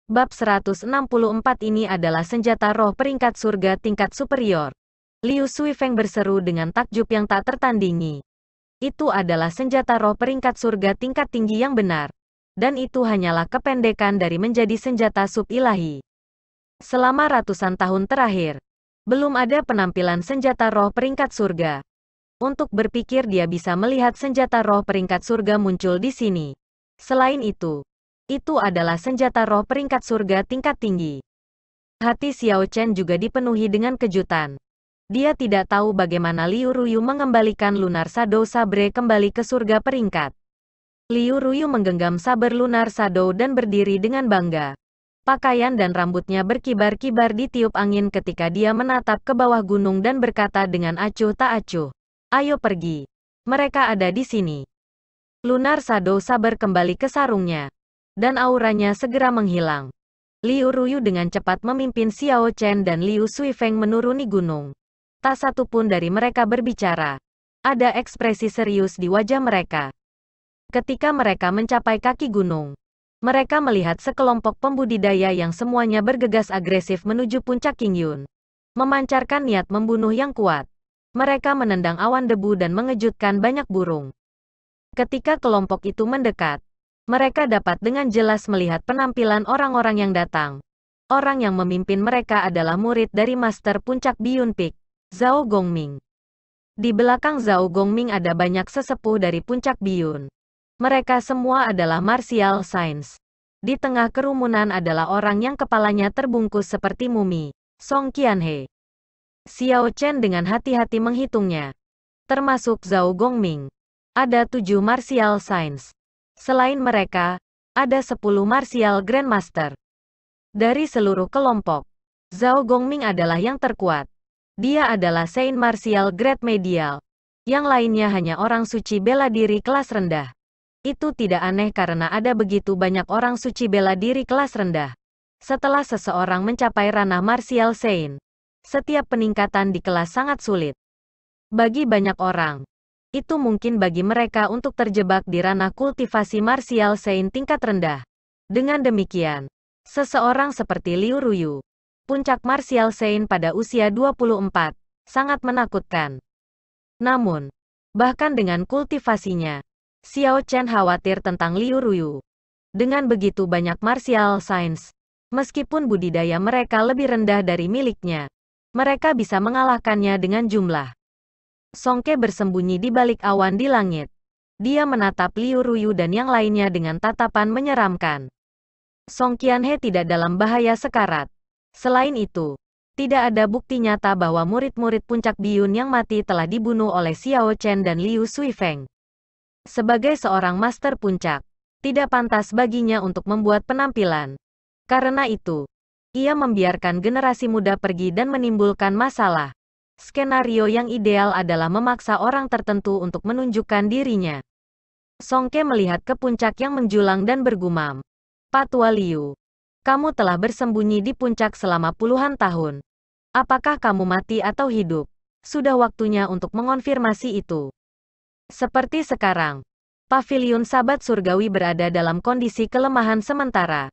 Bab 164 ini adalah senjata roh peringkat surga tingkat superior. Liu Suifeng berseru dengan takjub yang tak tertandingi. Itu adalah senjata roh peringkat surga tingkat tinggi yang benar. Dan itu hanyalah kependekan dari menjadi senjata sub-ilahi. Selama ratusan tahun terakhir, belum ada penampilan senjata roh peringkat surga. Untuk berpikir dia bisa melihat senjata roh peringkat surga muncul di sini. Selain itu adalah senjata roh peringkat surga tingkat tinggi. Hati Xiao Chen juga dipenuhi dengan kejutan. Dia tidak tahu bagaimana Liu Ruyu mengembalikan Lunar Shadow Sabre kembali ke surga peringkat. Liu Ruyu menggenggam saber Lunar Shadow dan berdiri dengan bangga. Pakaian dan rambutnya berkibar-kibar ditiup angin ketika dia menatap ke bawah gunung dan berkata dengan acuh tak acuh, "Ayo pergi. Mereka ada di sini." Lunar Shadow Saber kembali ke sarungnya. Dan auranya segera menghilang. Liu Ruyu dengan cepat memimpin Xiao Chen dan Liu Suifeng menuruni gunung. Tak satu pun dari mereka berbicara. Ada ekspresi serius di wajah mereka. Ketika mereka mencapai kaki gunung, mereka melihat sekelompok pembudidaya yang semuanya bergegas agresif menuju puncak Qingyun. Memancarkan niat membunuh yang kuat. Mereka menendang awan debu dan mengejutkan banyak burung. Ketika kelompok itu mendekat, mereka dapat dengan jelas melihat penampilan orang-orang yang datang. Orang yang memimpin mereka adalah murid dari Master Puncak Biyun Peak, Zhao Gongming. Di belakang Zhao Gongming ada banyak sesepuh dari Puncak Biyun. Mereka semua adalah martial science. Di tengah kerumunan adalah orang yang kepalanya terbungkus seperti mumi, Song Qianhe. Xiao Chen dengan hati-hati menghitungnya. Termasuk Zhao Gongming. Ada 7 martial science. Selain mereka, ada 10 martial grandmaster. Dari seluruh kelompok, Zhao Gongming adalah yang terkuat. Dia adalah Saint Martial Grade Medial. Yang lainnya hanya orang suci bela diri kelas rendah. Itu tidak aneh karena ada begitu banyak orang suci bela diri kelas rendah. Setelah seseorang mencapai ranah Martial Saint, setiap peningkatan di kelas sangat sulit. Bagi banyak orang, itu mungkin bagi mereka untuk terjebak di ranah kultivasi martial saint tingkat rendah. Dengan demikian, seseorang seperti Liu Ruyu, puncak martial saint pada usia 24, sangat menakutkan. Namun, bahkan dengan kultivasinya, Xiao Chen khawatir tentang Liu Ruyu. Dengan begitu banyak martial science, meskipun budidaya mereka lebih rendah dari miliknya, mereka bisa mengalahkannya dengan jumlah. Songke bersembunyi di balik awan di langit. Dia menatap Liu Ruyu dan yang lainnya dengan tatapan menyeramkan. Song Qianhe tidak dalam bahaya sekarat. Selain itu, tidak ada bukti nyata bahwa murid-murid puncak Biyun yang mati telah dibunuh oleh Xiao Chen dan Liu Suifeng. Sebagai seorang master puncak, tidak pantas baginya untuk membuat penampilan. Karena itu, ia membiarkan generasi muda pergi dan menimbulkan masalah. Skenario yang ideal adalah memaksa orang tertentu untuk menunjukkan dirinya. Songke melihat ke puncak yang menjulang dan bergumam. "Pak Tua Liu, kamu telah bersembunyi di puncak selama puluhan tahun. Apakah kamu mati atau hidup? Sudah waktunya untuk mengonfirmasi itu." Seperti sekarang, Paviliun Sabat Surgawi berada dalam kondisi kelemahan sementara.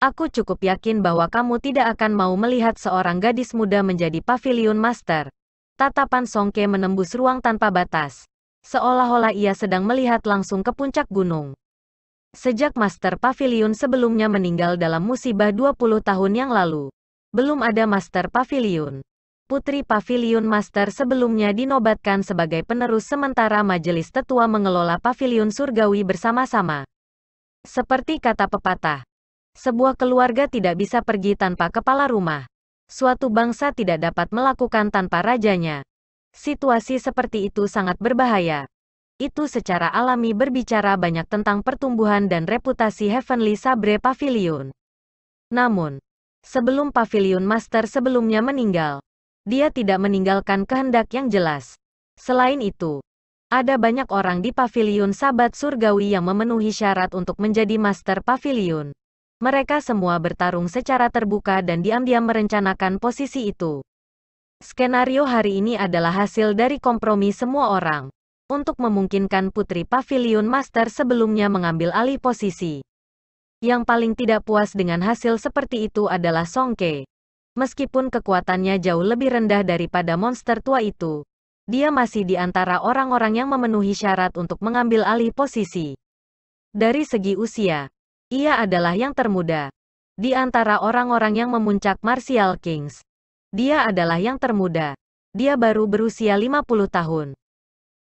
Aku cukup yakin bahwa kamu tidak akan mau melihat seorang gadis muda menjadi Paviliun Master. Tatapan Songke menembus ruang tanpa batas. Seolah-olah ia sedang melihat langsung ke puncak gunung. Sejak Master Paviliun sebelumnya meninggal dalam musibah 20 tahun yang lalu, belum ada Master Paviliun. Putri Paviliun Master sebelumnya dinobatkan sebagai penerus sementara Majelis Tetua mengelola Paviliun Surgawi bersama-sama. Seperti kata pepatah, sebuah keluarga tidak bisa pergi tanpa kepala rumah. Suatu bangsa tidak dapat melakukan tanpa rajanya. Situasi seperti itu sangat berbahaya. Itu secara alami berbicara banyak tentang pertumbuhan dan reputasi Heavenly Sabre Pavilion. Namun, sebelum Pavilion Master sebelumnya meninggal, dia tidak meninggalkan kehendak yang jelas. Selain itu, ada banyak orang di Pavilion Sabat Surgawi yang memenuhi syarat untuk menjadi Master Pavilion. Mereka semua bertarung secara terbuka dan diam-diam merencanakan posisi itu. Skenario hari ini adalah hasil dari kompromi semua orang, untuk memungkinkan Putri Pavilion Master sebelumnya mengambil alih posisi. Yang paling tidak puas dengan hasil seperti itu adalah Song Ke. Meskipun kekuatannya jauh lebih rendah daripada monster tua itu, dia masih di antara orang-orang yang memenuhi syarat untuk mengambil alih posisi. Dari segi usia, ia adalah yang termuda. Di antara orang-orang yang memuncak Martial Kings, dia adalah yang termuda. Dia baru berusia 50 tahun.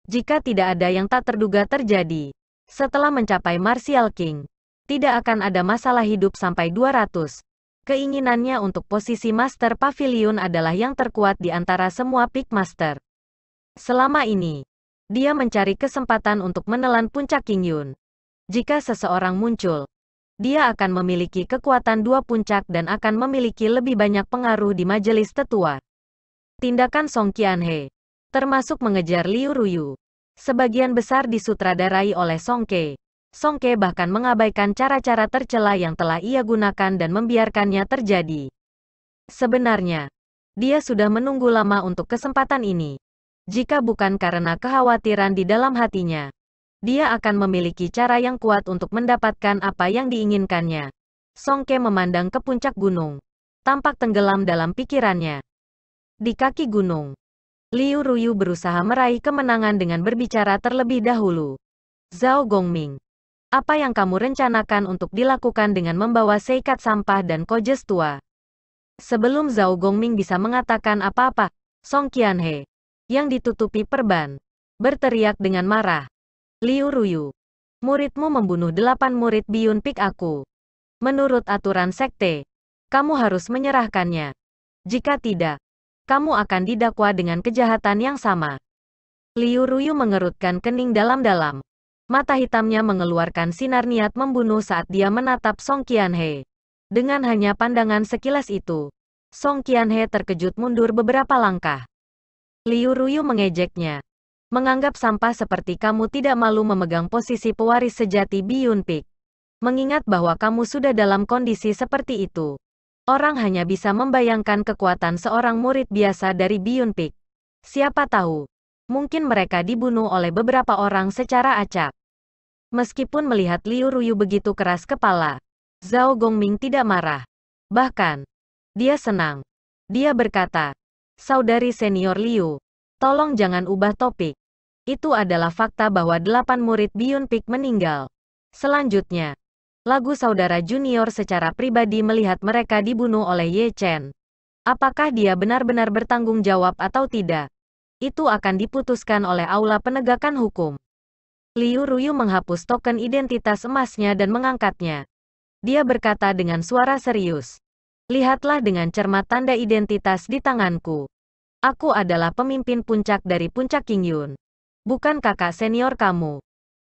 Jika tidak ada yang tak terduga terjadi, setelah mencapai Martial King, tidak akan ada masalah hidup sampai 200. Keinginannya untuk posisi Master Pavilion adalah yang terkuat di antara semua Peak Master. Selama ini, dia mencari kesempatan untuk menelan puncak Qingyun. Jika seseorang muncul, dia akan memiliki kekuatan dua puncak dan akan memiliki lebih banyak pengaruh di majelis tetua. Tindakan Song Qianhe, termasuk mengejar Liu Ruyu, sebagian besar disutradarai oleh Song Ke. Song Ke bahkan mengabaikan cara-cara tercela yang telah ia gunakan dan membiarkannya terjadi. Sebenarnya, dia sudah menunggu lama untuk kesempatan ini. Jika bukan karena kekhawatiran di dalam hatinya, dia akan memiliki cara yang kuat untuk mendapatkan apa yang diinginkannya. Song Ke memandang ke puncak gunung, tampak tenggelam dalam pikirannya. Di kaki gunung, Liu Ruyu berusaha meraih kemenangan dengan berbicara terlebih dahulu. Zhao Gongming, apa yang kamu rencanakan untuk dilakukan dengan membawa seikat sampah dan kojes tua? Sebelum Zhao Gongming bisa mengatakan apa-apa, Song Qianhe, yang ditutupi perban, berteriak dengan marah. Liu Ruyu, muridmu membunuh 8 murid Biyun Peak aku. Menurut aturan sekte, kamu harus menyerahkannya. Jika tidak, kamu akan didakwa dengan kejahatan yang sama. Liu Ruyu mengerutkan kening dalam-dalam. Mata hitamnya mengeluarkan sinar niat membunuh saat dia menatap Song Qianhe. Dengan hanya pandangan sekilas itu, Song Qianhe terkejut mundur beberapa langkah. Liu Ruyu mengejeknya. Menganggap sampah seperti kamu tidak malu memegang posisi pewaris sejati Biyun Peak. Mengingat bahwa kamu sudah dalam kondisi seperti itu, orang hanya bisa membayangkan kekuatan seorang murid biasa dari Biyun Peak. Siapa tahu, mungkin mereka dibunuh oleh beberapa orang secara acak. Meskipun melihat Liu Ruyu begitu keras kepala, Zhao Gongming tidak marah. Bahkan, dia senang. Dia berkata, "Saudari senior Liu, tolong jangan ubah topik. Itu adalah fakta bahwa 8 murid Biyun Peak meninggal. Selanjutnya, lagu saudara junior secara pribadi melihat mereka dibunuh oleh Ye Chen. Apakah dia benar-benar bertanggung jawab atau tidak? Itu akan diputuskan oleh Aula Penegakan Hukum." Liu Ruyu menghapus token identitas emasnya dan mengangkatnya. Dia berkata dengan suara serius, "Lihatlah dengan cermat tanda identitas di tanganku. Aku adalah pemimpin puncak dari puncak Qingyun. Bukan kakak senior kamu.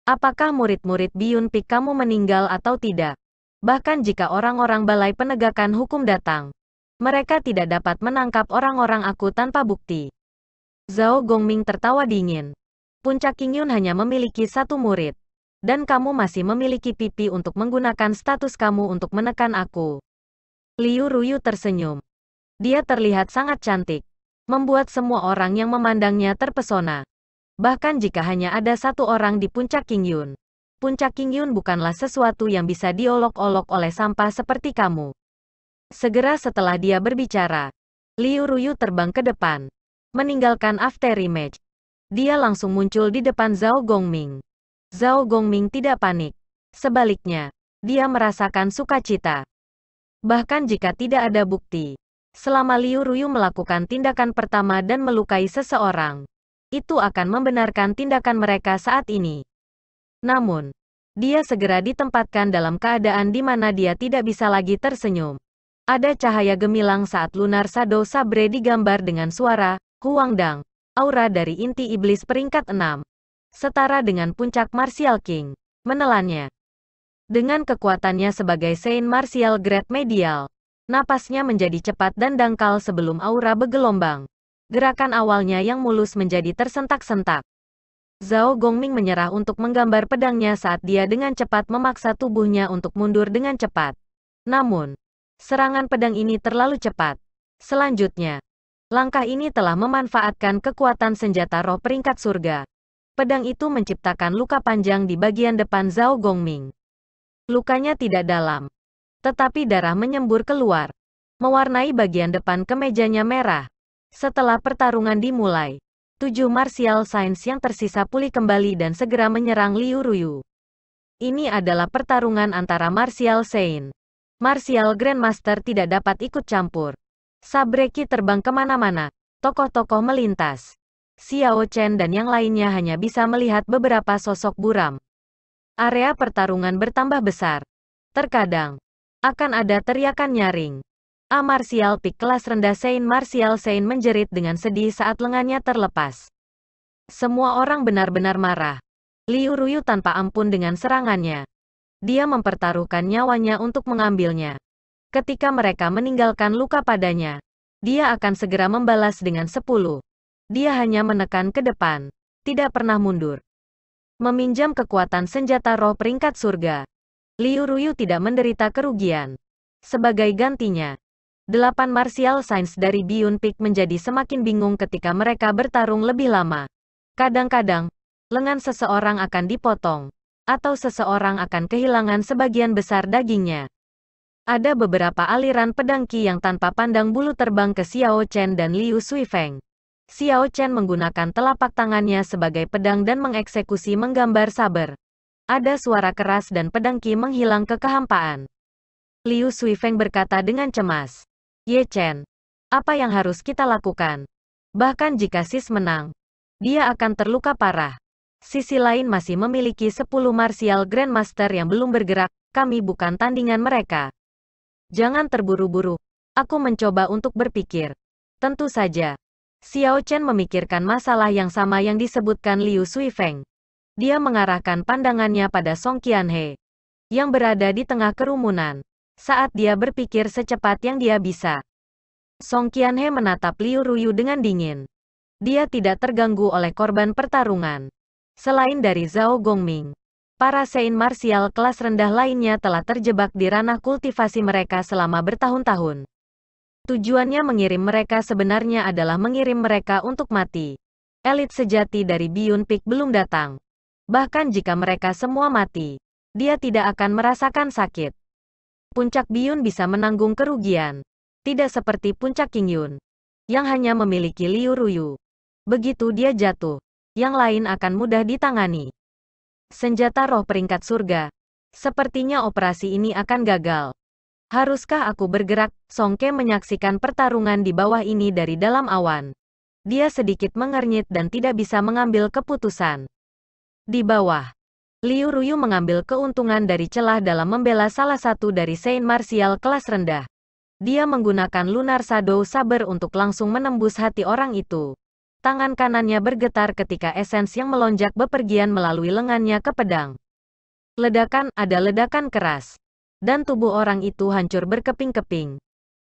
Apakah murid-murid Biyun Peak kamu meninggal atau tidak? Bahkan jika orang-orang Balai Penegakan Hukum datang, mereka tidak dapat menangkap orang-orang aku tanpa bukti." Zhao Gongming tertawa dingin. Puncak Qingyun hanya memiliki satu murid. Dan kamu masih memiliki pipi untuk menggunakan status kamu untuk menekan aku. Liu Ruyu tersenyum. Dia terlihat sangat cantik, membuat semua orang yang memandangnya terpesona. Bahkan jika hanya ada satu orang di puncak Qingyun, puncak Qingyun bukanlah sesuatu yang bisa diolok-olok oleh sampah seperti kamu. Segera setelah dia berbicara, Liu Ruyu terbang ke depan, meninggalkan afterimage. Dia langsung muncul di depan Zhao Gongming. Zhao Gongming tidak panik. Sebaliknya, dia merasakan sukacita. Bahkan jika tidak ada bukti, selama Liu Ruyu melakukan tindakan pertama dan melukai seseorang, itu akan membenarkan tindakan mereka saat ini. Namun, dia segera ditempatkan dalam keadaan di mana dia tidak bisa lagi tersenyum. Ada cahaya gemilang saat Lunar Shadow Sabre digambar dengan suara, Huangdang. Aura dari inti iblis peringkat 6. Setara dengan puncak Martial King. Menelannya. Dengan kekuatannya sebagai Saint Martial Grade Medial, napasnya menjadi cepat dan dangkal sebelum aura bergelombang. Gerakan awalnya yang mulus menjadi tersentak-sentak. Zhao Gongming menyerah untuk menggambar pedangnya saat dia dengan cepat memaksa tubuhnya untuk mundur dengan cepat. Namun, serangan pedang ini terlalu cepat. Selanjutnya, langkah ini telah memanfaatkan kekuatan senjata roh peringkat surga. Pedang itu menciptakan luka panjang di bagian depan Zhao Gongming. Lukanya tidak dalam, tetapi darah menyembur keluar, mewarnai bagian depan kemejanya merah. Setelah pertarungan dimulai, 7 martial sains yang tersisa pulih kembali dan segera menyerang Liu Ruyu. Ini adalah pertarungan antara martial saint. Martial Grandmaster tidak dapat ikut campur. Sabre Qi terbang kemana-mana, tokoh-tokoh melintas. Xiao Chen dan yang lainnya hanya bisa melihat beberapa sosok buram. Area pertarungan bertambah besar. Terkadang, akan ada teriakan nyaring. A Martial Peak kelas rendah Saint Martial Saint menjerit dengan sedih saat lengannya terlepas. Semua orang benar-benar marah. Liu Ruyu tanpa ampun dengan serangannya. Dia mempertaruhkan nyawanya untuk mengambilnya. Ketika mereka meninggalkan luka padanya, dia akan segera membalas dengan 10. Dia hanya menekan ke depan, tidak pernah mundur. Meminjam kekuatan senjata roh peringkat surga, Liu Ruyu tidak menderita kerugian. Sebagai gantinya, 8 martial saints dari Biyun Peak menjadi semakin bingung ketika mereka bertarung lebih lama. Kadang-kadang, lengan seseorang akan dipotong, atau seseorang akan kehilangan sebagian besar dagingnya. Ada beberapa aliran pedang Qi yang tanpa pandang bulu terbang ke Xiao Chen dan Liu Suifeng. Xiao Chen menggunakan telapak tangannya sebagai pedang dan mengeksekusi menggambar saber. Ada suara keras dan pedang Qi menghilang ke kehampaan. Liu Suifeng berkata dengan cemas, "Ye Chen, apa yang harus kita lakukan? Bahkan jika Sis menang, dia akan terluka parah. Sisi lain masih memiliki 10 martial grandmaster yang belum bergerak, kami bukan tandingan mereka. Jangan terburu-buru, aku mencoba untuk berpikir." Tentu saja, Xiao Chen memikirkan masalah yang sama yang disebutkan Liu Suifeng. Dia mengarahkan pandangannya pada Song Qianhe, yang berada di tengah kerumunan. Saat dia berpikir secepat yang dia bisa, Song Qianhe menatap Liu Ruyu dengan dingin. Dia tidak terganggu oleh korban pertarungan. Selain dari Zhao Gongming, para Saint martial kelas rendah lainnya telah terjebak di ranah kultivasi mereka selama bertahun-tahun. Tujuannya mengirim mereka sebenarnya adalah mengirim mereka untuk mati. Elit sejati dari Biyun Peak belum datang. Bahkan jika mereka semua mati, dia tidak akan merasakan sakit. Puncak Biyun bisa menanggung kerugian. Tidak seperti Puncak Qingyun, yang hanya memiliki Liu Ruyu. Begitu dia jatuh, yang lain akan mudah ditangani. Senjata roh peringkat surga. Sepertinya operasi ini akan gagal. Haruskah aku bergerak? Song Ke menyaksikan pertarungan di bawah ini dari dalam awan. Dia sedikit mengernyit dan tidak bisa mengambil keputusan. Di bawah, Liu Ruyu mengambil keuntungan dari celah dalam membela salah satu dari Saint martial kelas rendah. Dia menggunakan Lunar Shadow Saber untuk langsung menembus hati orang itu. Tangan kanannya bergetar ketika esens yang melonjak bepergian melalui lengannya ke pedang. Ledakan, ada ledakan keras. Dan tubuh orang itu hancur berkeping-keping.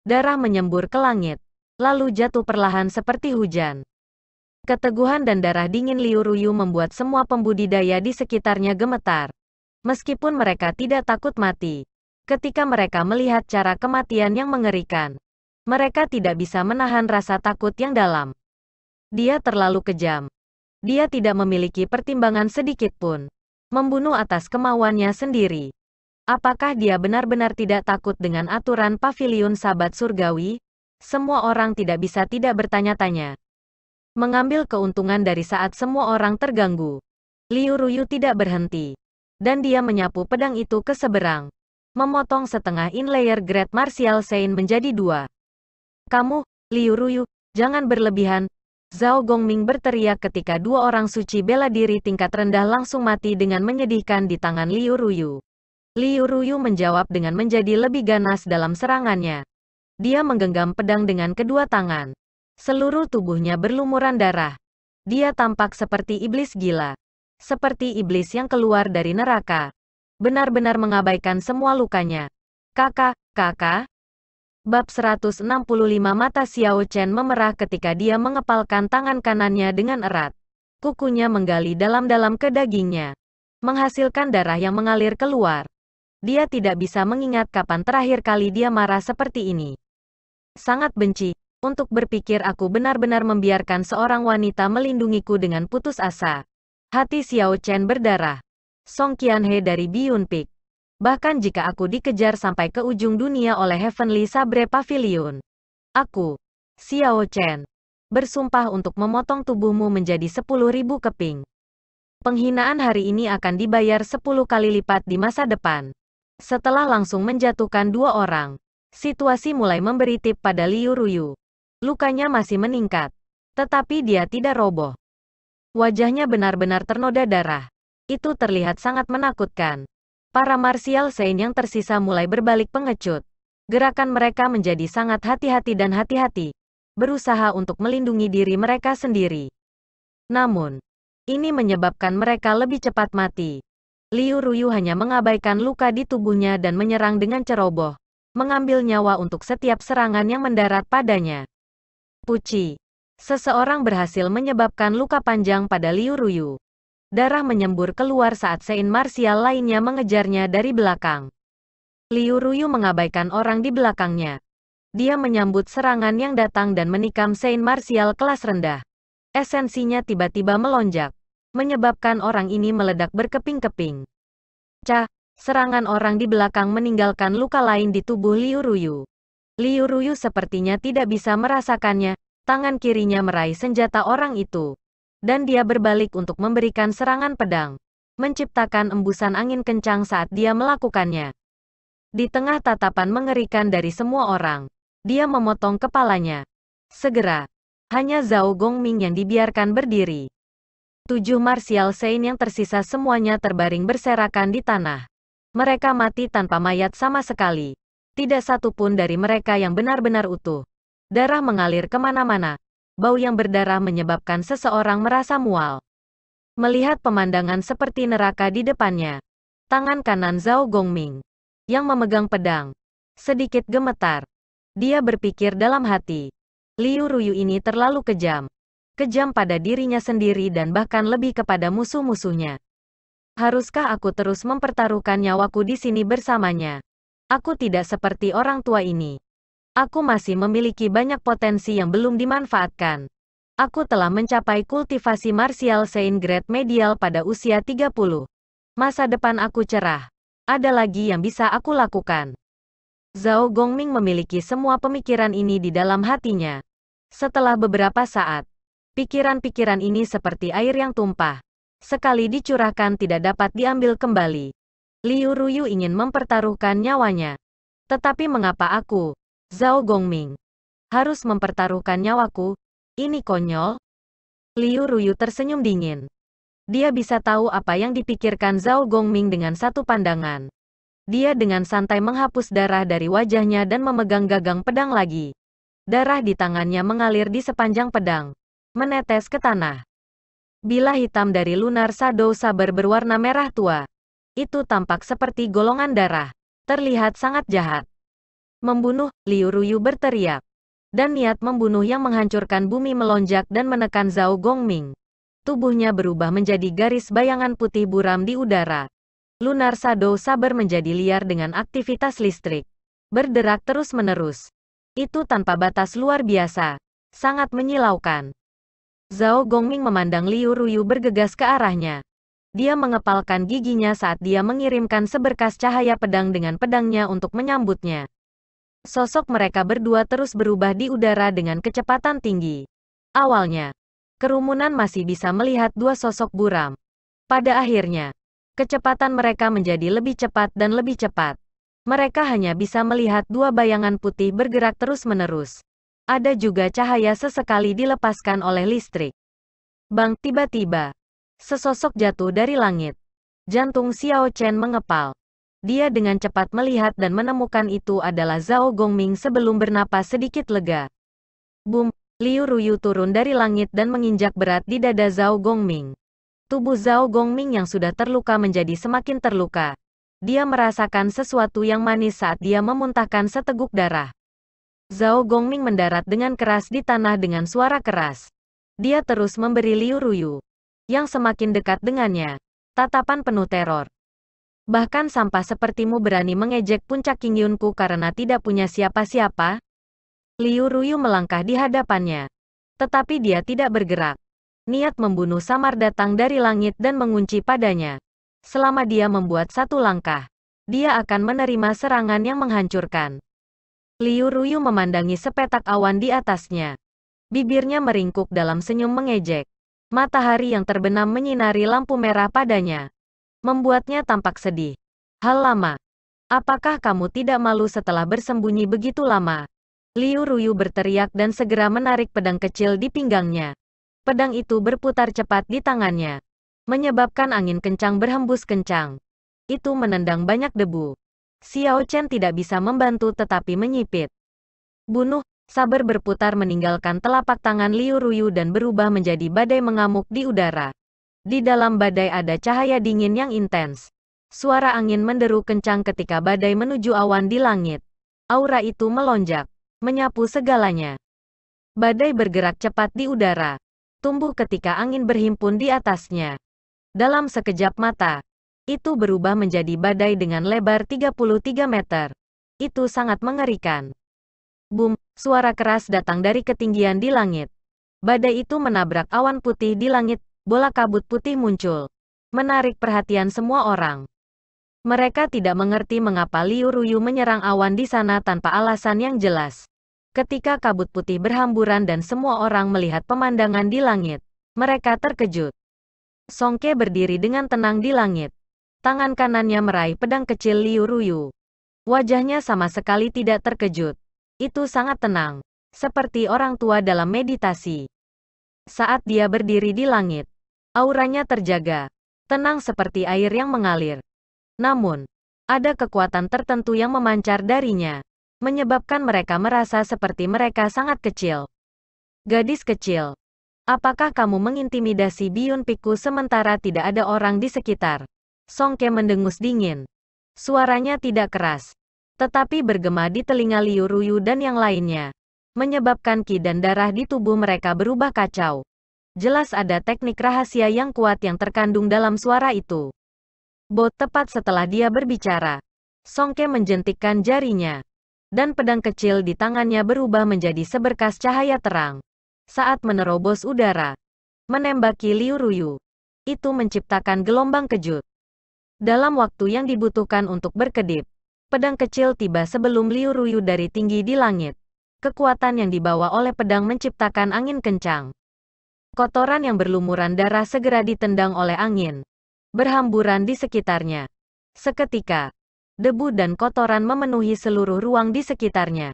Darah menyembur ke langit, lalu jatuh perlahan seperti hujan. Keteguhan dan darah dingin Liu Ruyu membuat semua pembudidaya di sekitarnya gemetar. Meskipun mereka tidak takut mati, ketika mereka melihat cara kematian yang mengerikan, mereka tidak bisa menahan rasa takut yang dalam. Dia terlalu kejam. Dia tidak memiliki pertimbangan sedikit pun. Membunuh atas kemauannya sendiri. Apakah dia benar-benar tidak takut dengan aturan pavilion sahabat surgawi? Semua orang tidak bisa tidak bertanya-tanya. Mengambil keuntungan dari saat semua orang terganggu, Liu Ruyu tidak berhenti. Dan dia menyapu pedang itu ke seberang, memotong setengah inlayer Great Martial Saint menjadi 2. "Kamu, Liu Ruyu, jangan berlebihan." Zhao Gongming berteriak ketika 2 orang suci bela diri tingkat rendah langsung mati dengan menyedihkan di tangan Liu Ruyu. Liu Ruyu menjawab dengan menjadi lebih ganas dalam serangannya. Dia menggenggam pedang dengan kedua tangan. Seluruh tubuhnya berlumuran darah. Dia tampak seperti iblis gila. Seperti iblis yang keluar dari neraka. Benar-benar mengabaikan semua lukanya. "Kakak, kakak." Bab 165 mata Xiao Chen memerah ketika dia mengepalkan tangan kanannya dengan erat. Kukunya menggali dalam-dalam ke dagingnya, menghasilkan darah yang mengalir keluar. Dia tidak bisa mengingat kapan terakhir kali dia marah seperti ini. Sangat benci, untuk berpikir aku benar-benar membiarkan seorang wanita melindungiku dengan putus asa. Hati Xiao Chen berdarah. Song Qianhe dari Biyun Peak Bahkan jika aku dikejar sampai ke ujung dunia oleh Heavenly Sabre Pavilion, aku, Xiao Chen, bersumpah untuk memotong tubuhmu menjadi 10.000 keping. Penghinaan hari ini akan dibayar 10 kali lipat di masa depan. Setelah langsung menjatuhkan 2 orang, situasi mulai memberi tip pada Liu Ruyu. Lukanya masih meningkat, tetapi dia tidak roboh. Wajahnya benar-benar ternoda darah. Itu terlihat sangat menakutkan. Para martial saint yang tersisa mulai berbalik pengecut. Gerakan mereka menjadi sangat hati-hati dan hati-hati, berusaha untuk melindungi diri mereka sendiri. Namun, ini menyebabkan mereka lebih cepat mati. Liu Ruyu hanya mengabaikan luka di tubuhnya dan menyerang dengan ceroboh, mengambil nyawa untuk setiap serangan yang mendarat padanya. Puci. Seseorang berhasil menyebabkan luka panjang pada Liu Ruyu. Darah menyembur keluar saat saint martial lainnya mengejarnya dari belakang. Liu Ruyu mengabaikan orang di belakangnya. Dia menyambut serangan yang datang dan menikam saint martial kelas rendah. Esensinya tiba-tiba melonjak, menyebabkan orang ini meledak berkeping-keping. Serangan orang di belakang meninggalkan luka lain di tubuh Liu Ruyu. Liu Ruyu sepertinya tidak bisa merasakannya, tangan kirinya meraih senjata orang itu. Dan dia berbalik untuk memberikan serangan pedang, menciptakan embusan angin kencang saat dia melakukannya. Di tengah tatapan mengerikan dari semua orang, dia memotong kepalanya. Segera, hanya Zhao Gongming yang dibiarkan berdiri. 7 martial saint yang tersisa semuanya terbaring berserakan di tanah. Mereka mati tanpa mayat sama sekali. Tidak satu pun dari mereka yang benar-benar utuh. Darah mengalir kemana-mana. Bau yang berdarah menyebabkan seseorang merasa mual. Melihat pemandangan seperti neraka di depannya, tangan kanan Zhao Gongming, yang memegang pedang, sedikit gemetar. Dia berpikir dalam hati, Liu Ruyu ini terlalu kejam. Kejam pada dirinya sendiri dan bahkan lebih kepada musuh-musuhnya. Haruskah aku terus mempertaruhkan nyawaku di sini bersamanya? Aku tidak seperti orang tua ini. Aku masih memiliki banyak potensi yang belum dimanfaatkan. Aku telah mencapai kultivasi martial saint grade medial pada usia 30. Masa depan aku cerah. Ada lagi yang bisa aku lakukan. Zhao Gongming memiliki semua pemikiran ini di dalam hatinya. Setelah beberapa saat, pikiran-pikiran ini seperti air yang tumpah. Sekali dicurahkan tidak dapat diambil kembali. Liu Ruyu ingin mempertaruhkan nyawanya. Tetapi mengapa aku, Zhao Gongming, harus mempertaruhkan nyawaku? Ini konyol. Liu Ruyu tersenyum dingin. Dia bisa tahu apa yang dipikirkan Zhao Gongming dengan satu pandangan. Dia dengan santai menghapus darah dari wajahnya dan memegang gagang pedang lagi. Darah di tangannya mengalir di sepanjang pedang, menetes ke tanah. Bilah hitam dari Lunar Shadow Saber berwarna merah tua. Itu tampak seperti golongan darah. Terlihat sangat jahat. Membunuh, Liu Ruyu berteriak. Dan niat membunuh yang menghancurkan bumi melonjak dan menekan Zhao Gongming. Tubuhnya berubah menjadi garis bayangan putih buram di udara. Lunar Shadow Saber menjadi liar dengan aktivitas listrik. Berderak terus-menerus. Itu tanpa batas luar biasa. Sangat menyilaukan. Zhao Gongming memandang Liu Ruyu bergegas ke arahnya. Dia mengepalkan giginya saat dia mengirimkan seberkas cahaya pedang dengan pedangnya untuk menyambutnya. Sosok mereka berdua terus berubah di udara dengan kecepatan tinggi. Awalnya, kerumunan masih bisa melihat dua sosok buram. Pada akhirnya, kecepatan mereka menjadi lebih cepat dan lebih cepat. Mereka hanya bisa melihat dua bayangan putih bergerak terus-menerus. Ada juga cahaya sesekali dilepaskan oleh listrik. Bang, tiba-tiba, sesosok jatuh dari langit. Jantung Xiao Chen mengepal. Dia dengan cepat melihat dan menemukan itu adalah Zhao Gongming sebelum bernapas sedikit lega. Boom! Liu Ruyu turun dari langit dan menginjak berat di dada Zhao Gongming. Tubuh Zhao Gongming yang sudah terluka menjadi semakin terluka. Dia merasakan sesuatu yang manis saat dia memuntahkan seteguk darah. Zhao Gongming mendarat dengan keras di tanah dengan suara keras. Dia terus memberi Liu Ruyu, yang semakin dekat dengannya, tatapan penuh teror. Bahkan sampah sepertimu berani mengejek puncak Qingyunku karena tidak punya siapa-siapa? Liu Ruyu melangkah di hadapannya. Tetapi dia tidak bergerak. Niat membunuh samar datang dari langit dan mengunci padanya. Selama dia membuat satu langkah, dia akan menerima serangan yang menghancurkan. Liu Ruyu memandangi sepetak awan di atasnya. Bibirnya meringkuk dalam senyum mengejek. Matahari yang terbenam menyinari lampu merah padanya, membuatnya tampak sedih. Hal lama. Apakah kamu tidak malu setelah bersembunyi begitu lama? Liu Ruyu berteriak dan segera menarik pedang kecil di pinggangnya. Pedang itu berputar cepat di tangannya, menyebabkan angin kencang berhembus kencang. Itu menendang banyak debu. Xiao Chen tidak bisa membantu tetapi menyipit. Bunuh, saber berputar meninggalkan telapak tangan Liu Ruyu dan berubah menjadi badai mengamuk di udara. Di dalam badai ada cahaya dingin yang intens. Suara angin menderu kencang ketika badai menuju awan di langit. Aura itu melonjak, menyapu segalanya. Badai bergerak cepat di udara, tumbuh ketika angin berhimpun di atasnya. Dalam sekejap mata, itu berubah menjadi badai dengan lebar 33 meter. Itu sangat mengerikan. Boom, suara keras datang dari ketinggian di langit. Badai itu menabrak awan putih di langit, bola kabut putih muncul, menarik perhatian semua orang. Mereka tidak mengerti mengapa Liu Ruyu menyerang awan di sana tanpa alasan yang jelas. Ketika kabut putih berhamburan dan semua orang melihat pemandangan di langit, mereka terkejut. Song Ke berdiri dengan tenang di langit. Tangan kanannya meraih pedang kecil Liu Ruyu. Wajahnya sama sekali tidak terkejut. Itu sangat tenang, seperti orang tua dalam meditasi. Saat dia berdiri di langit, auranya terjaga, tenang seperti air yang mengalir. Namun, ada kekuatan tertentu yang memancar darinya, menyebabkan mereka merasa seperti mereka sangat kecil. Gadis kecil, apakah kamu mengintimidasi Biyun Piku sementara tidak ada orang di sekitar? Song Ke mendengus dingin. Suaranya tidak keras, tetapi bergema di telinga Liu Ruyu dan yang lainnya, menyebabkan ki dan darah di tubuh mereka berubah kacau. Jelas ada teknik rahasia yang kuat yang terkandung dalam suara itu. Tepat setelah dia berbicara, Song Ke menjentikkan jarinya, dan pedang kecil di tangannya berubah menjadi seberkas cahaya terang. Saat menerobos udara, menembaki Liu Ruyu, itu menciptakan gelombang kejut. Dalam waktu yang dibutuhkan untuk berkedip, pedang kecil tiba sebelum Liu Ruyu dari tinggi di langit. Kekuatan yang dibawa oleh pedang menciptakan angin kencang. Kotoran yang berlumuran darah segera ditendang oleh angin, berhamburan di sekitarnya. Seketika, debu dan kotoran memenuhi seluruh ruang di sekitarnya.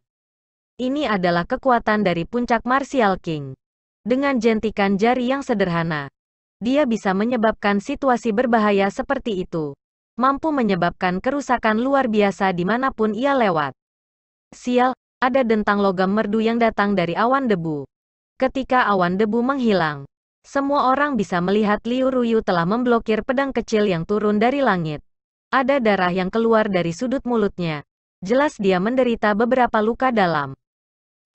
Ini adalah kekuatan dari puncak Martial King. Dengan jentikan jari yang sederhana, dia bisa menyebabkan situasi berbahaya seperti itu. Mampu menyebabkan kerusakan luar biasa dimanapun ia lewat. Sial, ada dentang logam merdu yang datang dari awan debu. Ketika awan debu menghilang, semua orang bisa melihat Liu Ruyu telah memblokir pedang kecil yang turun dari langit. Ada darah yang keluar dari sudut mulutnya. Jelas dia menderita beberapa luka dalam.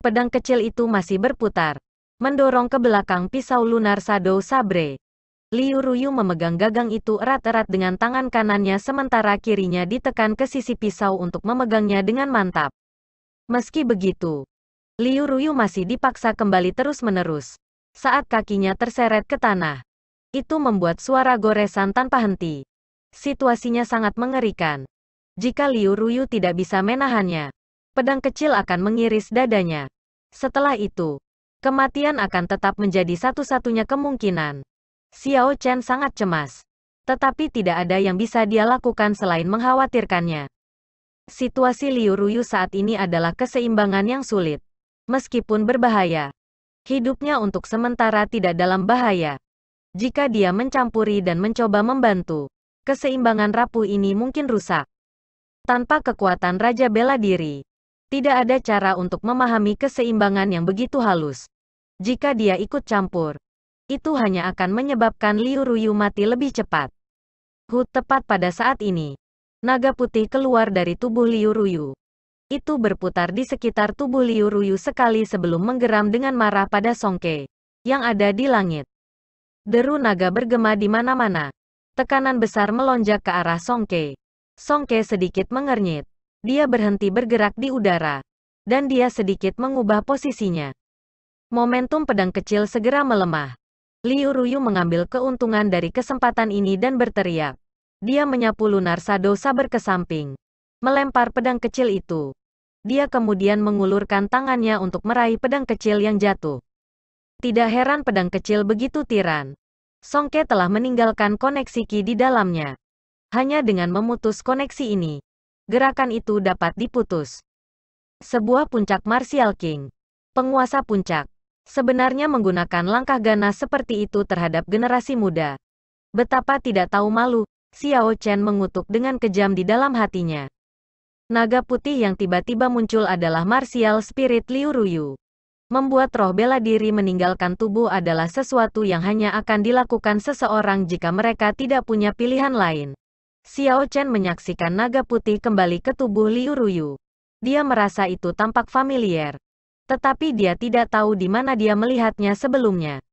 Pedang kecil itu masih berputar, mendorong ke belakang pisau lunar Shadow Sabre. Liu Ruyu memegang gagang itu erat-erat dengan tangan kanannya sementara kirinya ditekan ke sisi pisau untuk memegangnya dengan mantap. Meski begitu, Liu Ruyu masih dipaksa kembali terus-menerus. Saat kakinya terseret ke tanah, itu membuat suara goresan tanpa henti. Situasinya sangat mengerikan. Jika Liu Ruyu tidak bisa menahannya, pedang kecil akan mengiris dadanya. Setelah itu, kematian akan tetap menjadi satu-satunya kemungkinan. Xiao Chen sangat cemas, tetapi tidak ada yang bisa dia lakukan selain mengkhawatirkannya. Situasi Liu Ruyu saat ini adalah keseimbangan yang sulit. Meskipun berbahaya, hidupnya untuk sementara tidak dalam bahaya. Jika dia mencampuri dan mencoba membantu, keseimbangan rapuh ini mungkin rusak. Tanpa kekuatan Raja Bela Diri, tidak ada cara untuk memahami keseimbangan yang begitu halus. Jika dia ikut campur, itu hanya akan menyebabkan Liu Ruyu mati lebih cepat. Tepat pada saat ini, naga putih keluar dari tubuh Liu Ruyu. Itu berputar di sekitar tubuh Liu Ruyu sekali sebelum menggeram dengan marah pada Song Ke, yang ada di langit. Deru naga bergema di mana-mana. Tekanan besar melonjak ke arah Song Ke. Song Ke sedikit mengernyit. Dia berhenti bergerak di udara, dan dia sedikit mengubah posisinya. Momentum pedang kecil segera melemah. Liu Ruyu mengambil keuntungan dari kesempatan ini dan berteriak. Dia menyapu Lunar Shadow Saber ke samping. Melempar pedang kecil itu. Dia kemudian mengulurkan tangannya untuk meraih pedang kecil yang jatuh. Tidak heran pedang kecil begitu tiran. Songke telah meninggalkan koneksi Qi di dalamnya. Hanya dengan memutus koneksi ini, gerakan itu dapat diputus. Sebuah puncak Martial King. Penguasa puncak. Sebenarnya menggunakan langkah ganas seperti itu terhadap generasi muda. Betapa tidak tahu malu, Xiao Chen mengutuk dengan kejam di dalam hatinya. Naga putih yang tiba-tiba muncul adalah Martial Spirit Liu Ruyu. Membuat roh bela diri meninggalkan tubuh adalah sesuatu yang hanya akan dilakukan seseorang jika mereka tidak punya pilihan lain. Xiao Chen menyaksikan naga putih kembali ke tubuh Liu Ruyu. Dia merasa itu tampak familiar. Tetapi dia tidak tahu di mana dia melihatnya sebelumnya.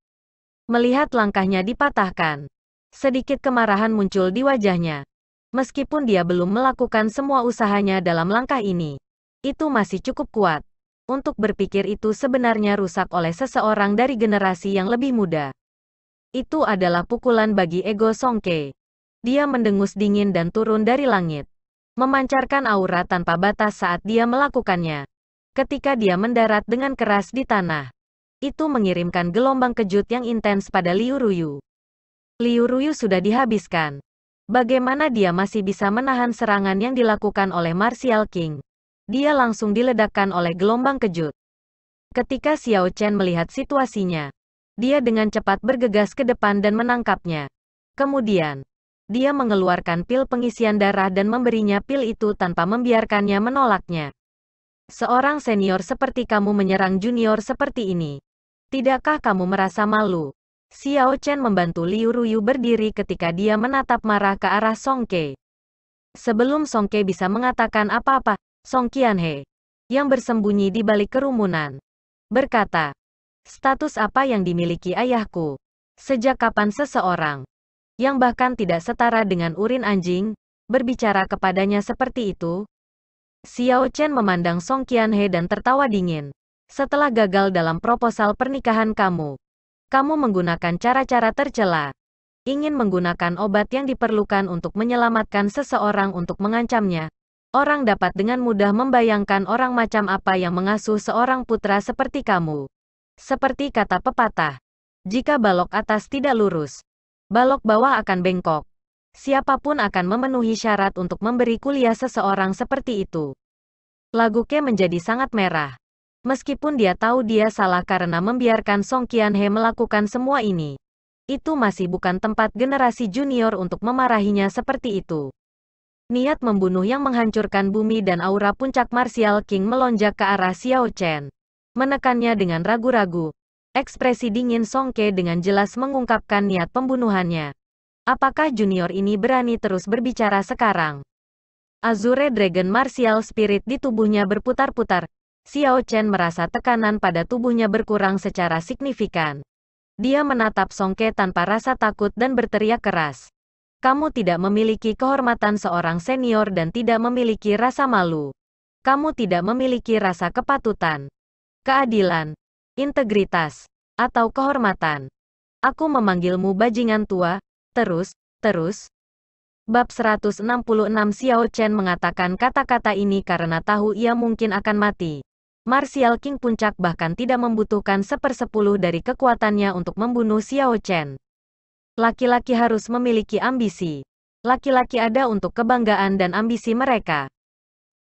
Melihat langkahnya dipatahkan, sedikit kemarahan muncul di wajahnya. Meskipun dia belum melakukan semua usahanya dalam langkah ini, itu masih cukup kuat untuk berpikir itu sebenarnya rusak oleh seseorang dari generasi yang lebih muda. Itu adalah pukulan bagi ego Songke. Dia mendengus dingin dan turun dari langit, memancarkan aura tanpa batas saat dia melakukannya. Ketika dia mendarat dengan keras di tanah, itu mengirimkan gelombang kejut yang intens pada Liu Ruyu. Liu Ruyu sudah dihabiskan. Bagaimana dia masih bisa menahan serangan yang dilakukan oleh Martial King? Dia langsung diledakkan oleh gelombang kejut. Ketika Xiao Chen melihat situasinya, dia dengan cepat bergegas ke depan dan menangkapnya. Kemudian, dia mengeluarkan pil pengisian darah dan memberinya pil itu tanpa membiarkannya menolaknya. Seorang senior seperti kamu menyerang junior seperti ini. Tidakkah kamu merasa malu? Xiao Chen membantu Liu Ruyu berdiri ketika dia menatap marah ke arah Songke. Sebelum Songke bisa mengatakan apa-apa, Song Qianhe, yang bersembunyi di balik kerumunan, berkata, status apa yang dimiliki ayahku? Sejak kapan seseorang, yang bahkan tidak setara dengan urin anjing, berbicara kepadanya seperti itu? Xiao Chen memandang Song Qianhe dan tertawa dingin. Setelah gagal dalam proposal pernikahan kamu menggunakan cara-cara tercela. Ingin menggunakan obat yang diperlukan untuk menyelamatkan seseorang untuk mengancamnya. Orang dapat dengan mudah membayangkan orang macam apa yang mengasuh seorang putra seperti kamu. Seperti kata pepatah, jika balok atas tidak lurus, balok bawah akan bengkok. Siapapun akan memenuhi syarat untuk memberi kuliah seseorang seperti itu. Laguke menjadi sangat merah. Meskipun dia tahu dia salah karena membiarkan Song Qianhe melakukan semua ini. Itu masih bukan tempat generasi junior untuk memarahinya seperti itu. Niat membunuh yang menghancurkan bumi dan aura puncak Martial King melonjak ke arah Xiao Chen. Menekannya dengan ragu-ragu. Ekspresi dingin Songke dengan jelas mengungkapkan niat pembunuhannya. Apakah junior ini berani terus berbicara sekarang? Azure Dragon Martial Spirit di tubuhnya berputar-putar. Xiao Chen merasa tekanan pada tubuhnya berkurang secara signifikan. Dia menatap Songke tanpa rasa takut dan berteriak keras. Kamu tidak memiliki kehormatan seorang senior dan tidak memiliki rasa malu. Kamu tidak memiliki rasa kepatutan, keadilan, integritas, atau kehormatan. Aku memanggilmu bajingan tua. Terus. Bab 166 Xiao Chen mengatakan kata-kata ini karena tahu ia mungkin akan mati. Martial King puncak bahkan tidak membutuhkan 1/10 dari kekuatannya untuk membunuh Xiao Chen. Laki-laki harus memiliki ambisi. Laki-laki ada untuk kebanggaan dan ambisi mereka.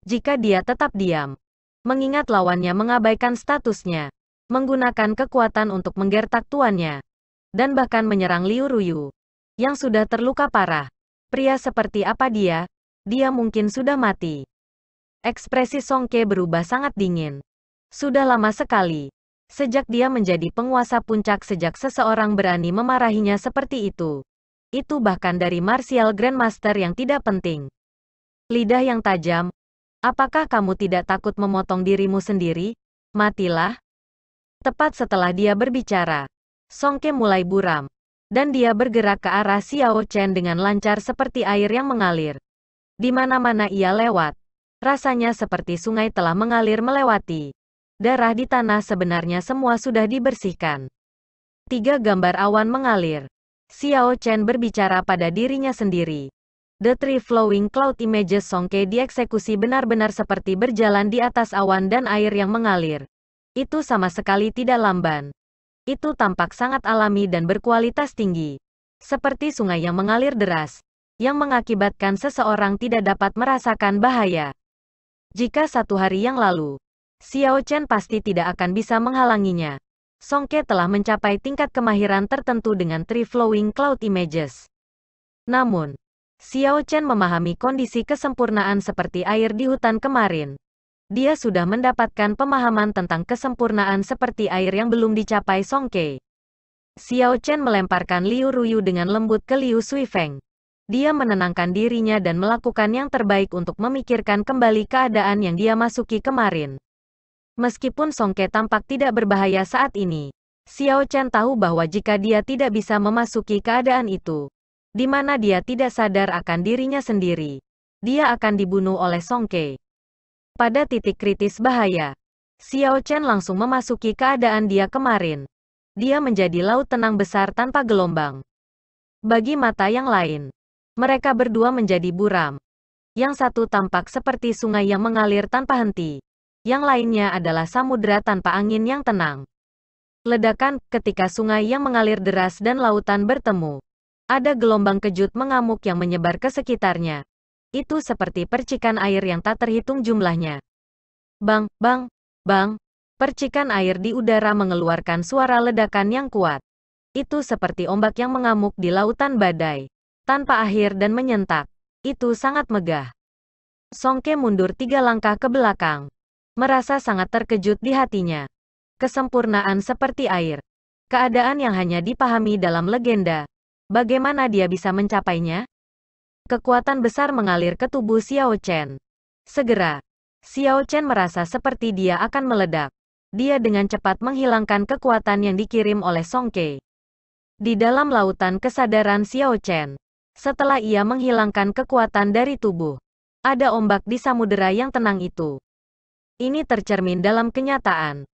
Jika dia tetap diam, mengingat lawannya mengabaikan statusnya, menggunakan kekuatan untuk menggertak tuannya, dan bahkan menyerang Liu Ruyu, yang sudah terluka parah. Pria seperti apa dia? Dia mungkin sudah mati. Ekspresi Songke berubah sangat dingin. Sudah lama sekali. Sejak dia menjadi penguasa puncak sejak seseorang berani memarahinya seperti itu. Itu bahkan dari Martial Grandmaster yang tidak penting. Lidah yang tajam. Apakah kamu tidak takut memotong dirimu sendiri? Matilah. Tepat setelah dia berbicara, Songke mulai buram. Dan dia bergerak ke arah Xiao Chen dengan lancar seperti air yang mengalir. Di mana-mana ia lewat, rasanya seperti sungai telah mengalir melewati. Darah di tanah sebenarnya semua sudah dibersihkan. 3 gambar awan mengalir. Xiao Chen berbicara pada dirinya sendiri. The Three Flowing Cloud Images Songke dieksekusi benar-benar seperti berjalan di atas awan dan air yang mengalir. Itu sama sekali tidak lamban. Itu tampak sangat alami dan berkualitas tinggi. Seperti sungai yang mengalir deras, yang mengakibatkan seseorang tidak dapat merasakan bahaya. Jika satu hari yang lalu, Xiao Chen pasti tidak akan bisa menghalanginya. Songke telah mencapai tingkat kemahiran tertentu dengan Three Flowing Cloud Images. Namun, Xiao Chen memahami kondisi kesempurnaan seperti air di hutan kemarin. Dia sudah mendapatkan pemahaman tentang kesempurnaan seperti air yang belum dicapai Songke. Xiao Chen melemparkan Liu Ruyu dengan lembut ke Liu Suifeng. Dia menenangkan dirinya dan melakukan yang terbaik untuk memikirkan kembali keadaan yang dia masuki kemarin. Meskipun Songke tampak tidak berbahaya saat ini, Xiao Chen tahu bahwa jika dia tidak bisa memasuki keadaan itu, di mana dia tidak sadar akan dirinya sendiri, dia akan dibunuh oleh Songke. Pada titik kritis bahaya, Xiao Chen langsung memasuki keadaan dia kemarin. Dia menjadi laut tenang besar tanpa gelombang. Bagi mata yang lain, mereka berdua menjadi buram. Yang satu tampak seperti sungai yang mengalir tanpa henti. Yang lainnya adalah samudera tanpa angin yang tenang. Ledakan ketika sungai yang mengalir deras dan lautan bertemu. Ada gelombang kejut mengamuk yang menyebar ke sekitarnya. Itu seperti percikan air yang tak terhitung jumlahnya. Bang, bang, bang. Percikan air di udara mengeluarkan suara ledakan yang kuat. Itu seperti ombak yang mengamuk di lautan badai. Tanpa akhir dan menyentak. Itu sangat megah. Songke mundur 3 langkah ke belakang. Merasa sangat terkejut di hatinya. Kesempurnaan seperti air. Keadaan yang hanya dipahami dalam legenda. Bagaimana dia bisa mencapainya? Kekuatan besar mengalir ke tubuh Xiao Chen. Segera, Xiao Chen merasa seperti dia akan meledak. Dia dengan cepat menghilangkan kekuatan yang dikirim oleh Songke. Di dalam lautan kesadaran Xiao Chen, setelah ia menghilangkan kekuatan dari tubuh, ada ombak di samudera yang tenang itu. Ini tercermin dalam kenyataan.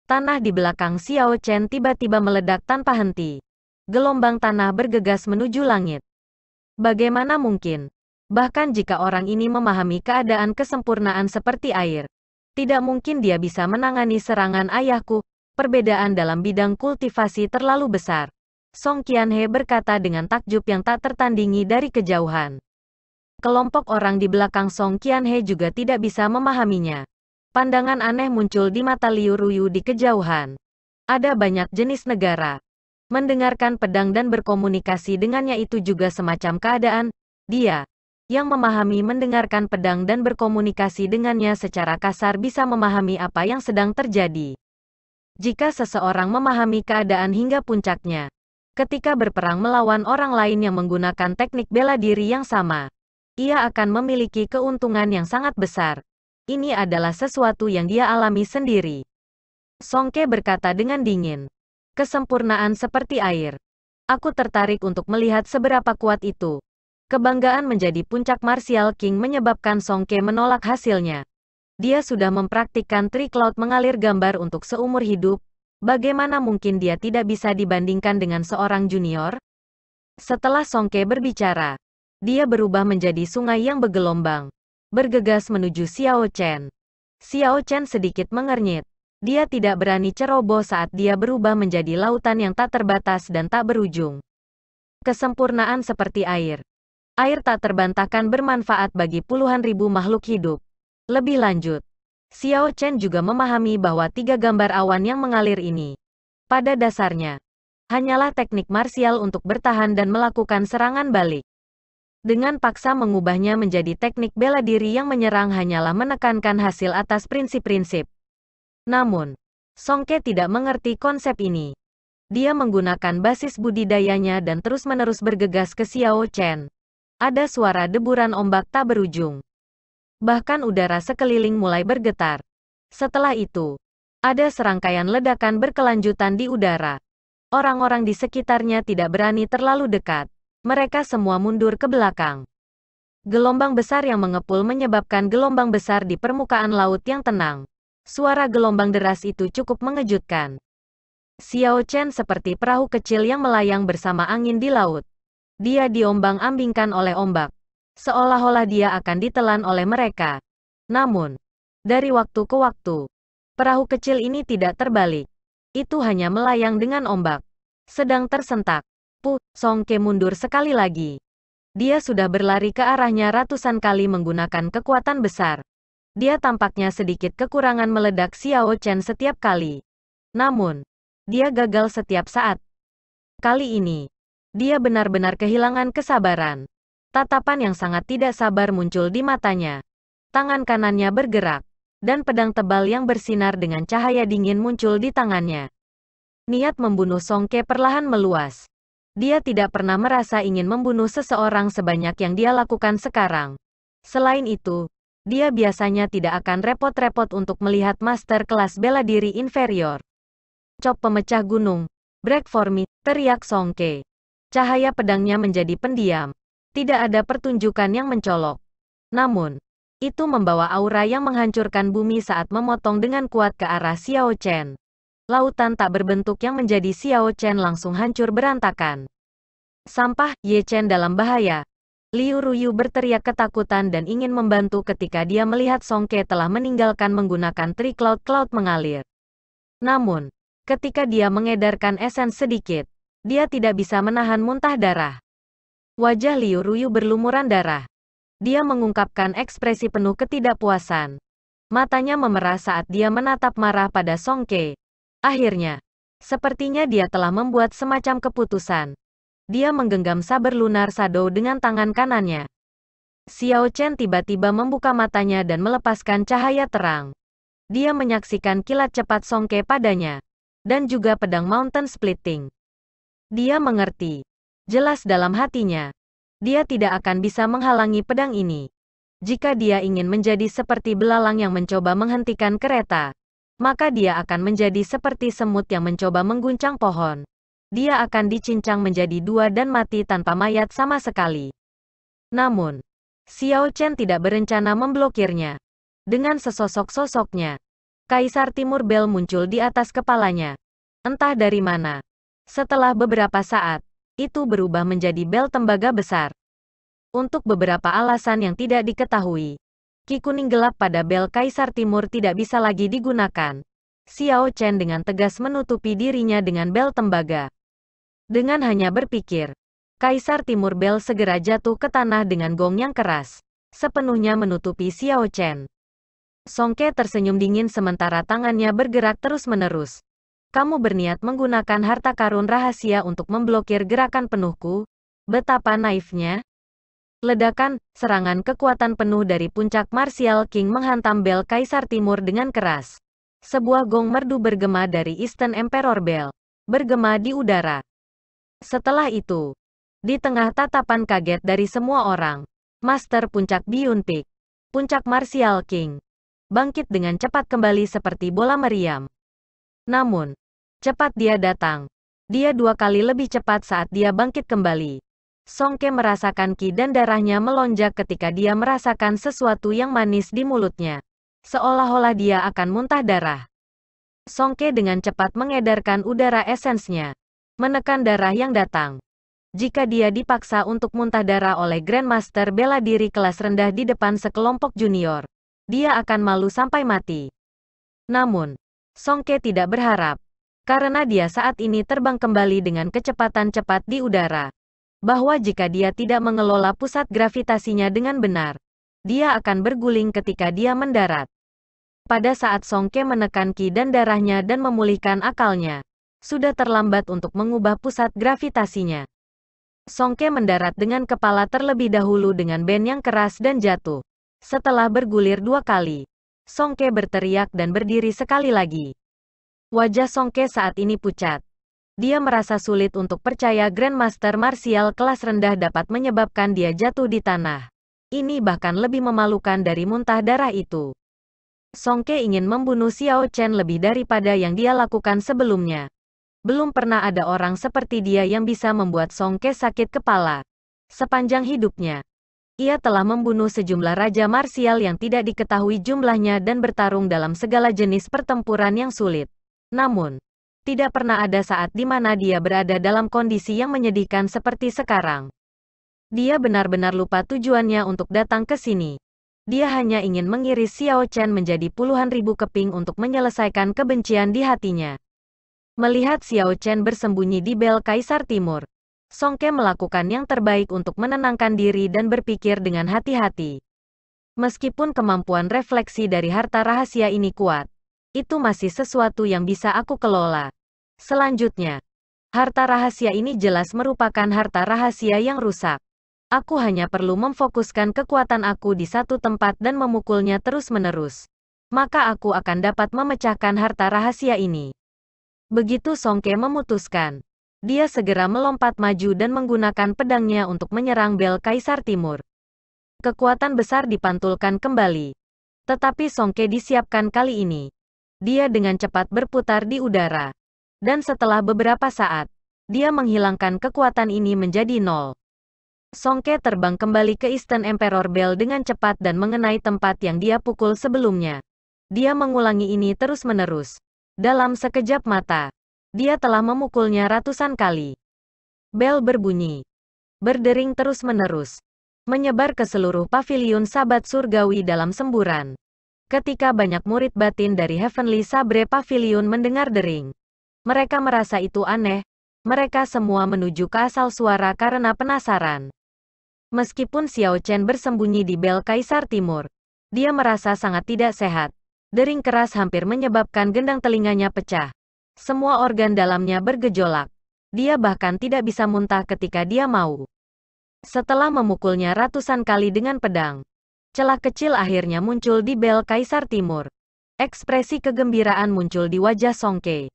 Tanah di belakang Xiao Chen tiba-tiba meledak tanpa henti. Gelombang tanah bergegas menuju langit. Bagaimana mungkin? Bahkan jika orang ini memahami keadaan kesempurnaan seperti air, tidak mungkin dia bisa menangani serangan ayahku. Perbedaan dalam bidang kultivasi terlalu besar. Song Qianhe berkata dengan takjub yang tak tertandingi dari kejauhan. Kelompok orang di belakang Song Qianhe juga tidak bisa memahaminya. Pandangan aneh muncul di mata Liu Ruyu di kejauhan. Ada banyak jenis negara. Mendengarkan pedang dan berkomunikasi dengannya itu juga semacam keadaan. Dia, yang memahami mendengarkan pedang dan berkomunikasi dengannya secara kasar bisa memahami apa yang sedang terjadi. Jika seseorang memahami keadaan hingga puncaknya, ketika berperang melawan orang lain yang menggunakan teknik bela diri yang sama, ia akan memiliki keuntungan yang sangat besar. Ini adalah sesuatu yang dia alami sendiri. Songke berkata dengan dingin. Kesempurnaan seperti air. Aku tertarik untuk melihat seberapa kuat itu. Kebanggaan menjadi puncak Martial King menyebabkan Songke menolak hasilnya. Dia sudah mempraktikkan Three Cloud mengalir gambar untuk seumur hidup. Bagaimana mungkin dia tidak bisa dibandingkan dengan seorang junior? Setelah Songke berbicara, dia berubah menjadi sungai yang bergelombang. Bergegas menuju Xiao Chen. Xiao Chen sedikit mengernyit. Dia tidak berani ceroboh saat dia berubah menjadi lautan yang tak terbatas dan tak berujung. Kesempurnaan seperti air. Air tak terbantahkan bermanfaat bagi puluhan ribu makhluk hidup. Lebih lanjut, Xiao Chen juga memahami bahwa 3 gambar awan yang mengalir ini, pada dasarnya, hanyalah teknik marsial untuk bertahan dan melakukan serangan balik. Dengan paksa mengubahnya menjadi teknik bela diri yang menyerang hanyalah menekankan hasil atas prinsip-prinsip. Namun, Songke tidak mengerti konsep ini. Dia menggunakan basis budidayanya dan terus-menerus bergegas ke Xiao Chen. Ada suara deburan ombak tak berujung. Bahkan udara sekeliling mulai bergetar. Setelah itu, ada serangkaian ledakan berkelanjutan di udara. Orang-orang di sekitarnya tidak berani terlalu dekat. Mereka semua mundur ke belakang. Gelombang besar yang mengepul menyebabkan gelombang besar di permukaan laut yang tenang. Suara gelombang deras itu cukup mengejutkan. Xiao Chen seperti perahu kecil yang melayang bersama angin di laut. Dia diombang-ambingkan oleh ombak. Seolah-olah dia akan ditelan oleh mereka. Namun, dari waktu ke waktu, perahu kecil ini tidak terbalik. Itu hanya melayang dengan ombak. Sedang tersentak. Song Ke mundur sekali lagi. Dia sudah berlari ke arahnya ratusan kali menggunakan kekuatan besar. Dia tampaknya sedikit kekurangan meledak Xiao Chen setiap kali. Namun, dia gagal setiap saat. Kali ini, dia benar-benar kehilangan kesabaran. Tatapan yang sangat tidak sabar muncul di matanya. Tangan kanannya bergerak, dan pedang tebal yang bersinar dengan cahaya dingin muncul di tangannya. Niat membunuh Song Ke perlahan meluas. Dia tidak pernah merasa ingin membunuh seseorang sebanyak yang dia lakukan sekarang. Selain itu, dia biasanya tidak akan repot-repot untuk melihat master kelas bela diri inferior. Cop pemecah gunung, break for me, teriak Song Ke. Cahaya pedangnya menjadi pendiam. Tidak ada pertunjukan yang mencolok. Namun, itu membawa aura yang menghancurkan bumi saat memotong dengan kuat ke arah Xiao Chen. Lautan tak berbentuk yang menjadi Xiao Chen langsung hancur berantakan. Sampah, Ye Chen dalam bahaya. Liu Ruyu berteriak ketakutan dan ingin membantu ketika dia melihat Song Ke telah meninggalkan menggunakan Tri Cloud mengalir. Namun, ketika dia mengedarkan esens sedikit, dia tidak bisa menahan muntah darah. Wajah Liu Ruyu berlumuran darah. Dia mengungkapkan ekspresi penuh ketidakpuasan. Matanya memerah saat dia menatap marah pada Song Ke. Akhirnya, sepertinya dia telah membuat semacam keputusan. Dia menggenggam saber lunar shadow dengan tangan kanannya. Xiao Chen tiba-tiba membuka matanya dan melepaskan cahaya terang. Dia menyaksikan kilat cepat Song Ke padanya. Dan juga pedang Mountain Splitting. Dia mengerti. Jelas dalam hatinya. Dia tidak akan bisa menghalangi pedang ini. Jika dia ingin menjadi seperti belalang yang mencoba menghentikan kereta, maka dia akan menjadi seperti semut yang mencoba mengguncang pohon. Dia akan dicincang menjadi dua dan mati tanpa mayat sama sekali. Namun, Xiao Chen tidak berencana memblokirnya. Dengan sesosok-sosoknya, Kaisar Timur Bel muncul di atas kepalanya. Entah dari mana. Setelah beberapa saat, itu berubah menjadi bel tembaga besar. Untuk beberapa alasan yang tidak diketahui, ki kuning gelap pada bel Kaisar Timur tidak bisa lagi digunakan. Xiao Chen dengan tegas menutupi dirinya dengan bel tembaga. Dengan hanya berpikir, Kaisar Timur Bel segera jatuh ke tanah dengan gong yang keras, sepenuhnya menutupi Xiao Chen. Song Ke tersenyum dingin sementara tangannya bergerak terus-menerus. Kamu berniat menggunakan harta karun rahasia untuk memblokir gerakan penuhku? Betapa naifnya. Ledakan, serangan kekuatan penuh dari puncak Martial King menghantam bel Kaisar Timur dengan keras. Sebuah gong merdu bergema dari Eastern Emperor Bell. Bergema di udara. Setelah itu, di tengah tatapan kaget dari semua orang, Master Puncak Biyun Peak, Puncak Martial King, bangkit dengan cepat kembali seperti bola meriam. Namun, cepat dia datang. Dia dua kali lebih cepat saat dia bangkit kembali. Song Ke merasakan ki dan darahnya melonjak ketika dia merasakan sesuatu yang manis di mulutnya. Seolah-olah dia akan muntah darah. Song Ke dengan cepat mengedarkan udara esensnya. Menekan darah yang datang. Jika dia dipaksa untuk muntah darah oleh Grandmaster bela diri kelas rendah di depan sekelompok junior, dia akan malu sampai mati. Namun, Song Ke tidak berharap. Karena dia saat ini terbang kembali dengan kecepatan cepat di udara. Bahwa jika dia tidak mengelola pusat gravitasinya dengan benar, dia akan berguling ketika dia mendarat. Pada saat Song Ke menekan ki dan darahnya dan memulihkan akalnya, sudah terlambat untuk mengubah pusat gravitasinya. Song Ke mendarat dengan kepala terlebih dahulu dengan band yang keras dan jatuh. Setelah bergulir dua kali, Song Ke berteriak dan berdiri sekali lagi. Wajah Song Ke saat ini pucat. Dia merasa sulit untuk percaya Grandmaster Martial kelas rendah dapat menyebabkan dia jatuh di tanah. Ini bahkan lebih memalukan dari muntah darah itu. Song Ke ingin membunuh Xiao Chen lebih daripada yang dia lakukan sebelumnya. Belum pernah ada orang seperti dia yang bisa membuat Song Ke sakit kepala. Sepanjang hidupnya, ia telah membunuh sejumlah raja marsial yang tidak diketahui jumlahnya dan bertarung dalam segala jenis pertempuran yang sulit. Namun, tidak pernah ada saat di mana dia berada dalam kondisi yang menyedihkan seperti sekarang. Dia benar-benar lupa tujuannya untuk datang ke sini. Dia hanya ingin mengiris Xiao Chen menjadi puluhan ribu keping untuk menyelesaikan kebencian di hatinya. Melihat Xiao Chen bersembunyi di bel Kaisar Timur, Song Ke melakukan yang terbaik untuk menenangkan diri dan berpikir dengan hati-hati. Meskipun kemampuan refleksi dari harta rahasia ini kuat, itu masih sesuatu yang bisa aku kelola. Selanjutnya, harta rahasia ini jelas merupakan harta rahasia yang rusak. Aku hanya perlu memfokuskan kekuatan aku di satu tempat dan memukulnya terus-menerus. Maka aku akan dapat memecahkan harta rahasia ini. Begitu Song Ke memutuskan, dia segera melompat maju dan menggunakan pedangnya untuk menyerang bel Kaisar Timur. Kekuatan besar dipantulkan kembali. Tetapi Song Ke disiapkan kali ini. Dia dengan cepat berputar di udara. Dan setelah beberapa saat, dia menghilangkan kekuatan ini menjadi nol. Song Ke terbang kembali ke Eastern Emperor Bell dengan cepat dan mengenai tempat yang dia pukul sebelumnya. Dia mengulangi ini terus-menerus. Dalam sekejap mata, dia telah memukulnya ratusan kali. Bel berbunyi. Berdering terus-menerus. Menyebar ke seluruh paviliun Sabat Surgawi dalam semburan. Ketika banyak murid batin dari Heavenly Sabre Pavilion mendengar dering, mereka merasa itu aneh. Mereka semua menuju ke asal suara karena penasaran. Meskipun Xiao Chen bersembunyi di bel Kaisar Timur, dia merasa sangat tidak sehat. Dering keras hampir menyebabkan gendang telinganya pecah. Semua organ dalamnya bergejolak. Dia bahkan tidak bisa muntah ketika dia mau. Setelah memukulnya ratusan kali dengan pedang, celah kecil akhirnya muncul di bel Kaisar Timur. Ekspresi kegembiraan muncul di wajah Song Ke.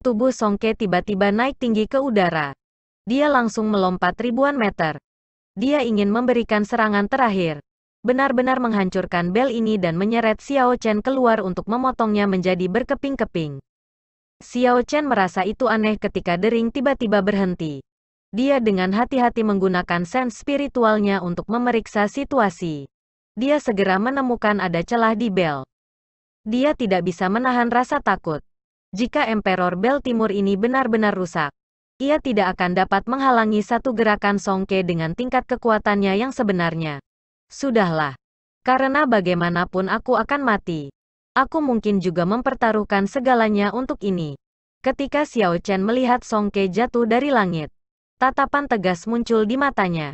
Tubuh Song Ke tiba-tiba naik tinggi ke udara. Dia langsung melompat ribuan meter. Dia ingin memberikan serangan terakhir. Benar-benar menghancurkan bel ini dan menyeret Xiao Chen keluar untuk memotongnya menjadi berkeping-keping. Xiao Chen merasa itu aneh ketika dering tiba-tiba berhenti. Dia dengan hati-hati menggunakan sense spiritualnya untuk memeriksa situasi. Dia segera menemukan ada celah di bel. Dia tidak bisa menahan rasa takut. Jika Emperor Bel Timur ini benar-benar rusak, ia tidak akan dapat menghalangi satu gerakan Song Ke dengan tingkat kekuatannya yang sebenarnya. Sudahlah. Karena bagaimanapun aku akan mati. Aku mungkin juga mempertaruhkan segalanya untuk ini. Ketika Xiao Chen melihat Song Ke jatuh dari langit, tatapan tegas muncul di matanya.